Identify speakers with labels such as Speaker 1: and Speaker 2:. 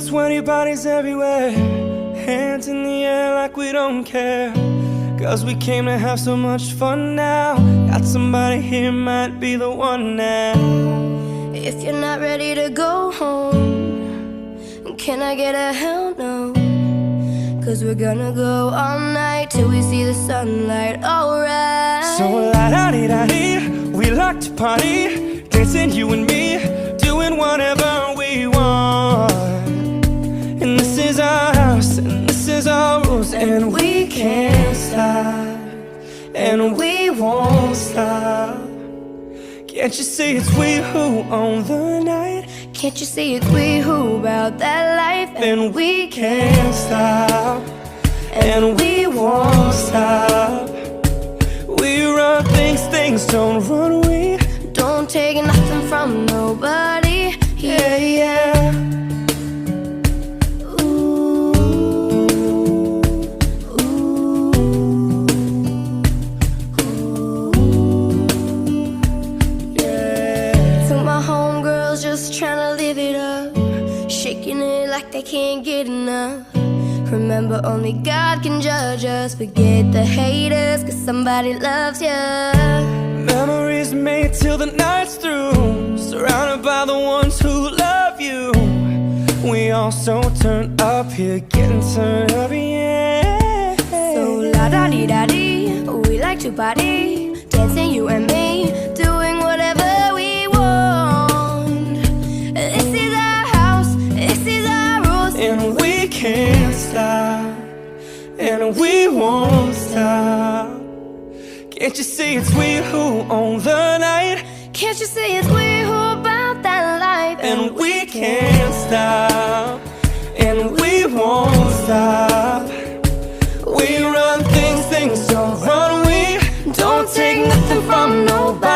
Speaker 1: sweaty bodies everywhere, hands in the air like we don't care. Cause we came to have so much fun now. Got somebody here, might be the one now.
Speaker 2: If you're not ready to go home, can I get a hell no? Cause we're gonna go all night till we see the sunlight, alright.
Speaker 1: So la-da-dee-da-dee, we like to party, dancing you and me, doing whatever we want. And this is our house, and this is our rules, and we can't stop, and we won't stop. Can't you see it's we who own the night?
Speaker 2: Can't you see it's we who about that life?
Speaker 1: And we can't stop, and we won't stop. We run things, things don't run. We
Speaker 2: don't take nothing from nobody.
Speaker 1: Yeah, yeah.
Speaker 2: Ooh, ooh, ooh,
Speaker 1: yeah.
Speaker 2: To my homegirls just tryna live it up, shaking it like they can't get enough. Remember, only God can judge us. Forget the haters, cause somebody loves ya.
Speaker 1: Memories made till the night's through, surrounded by the ones who love you. We all so turned up here, getting turned up, yeah.
Speaker 2: So la-da-dee-da-dee, we like to party, dancing you and me, doing whatever we want. This is our house, this is our rules,
Speaker 1: and we can't stop, and we won't stop. Can't you see it's we who own the night?
Speaker 2: Can't you see it's we who about that life?
Speaker 1: And we can't stop, and we won't stop. We run things, things don't run. We don't take nothing from nobody.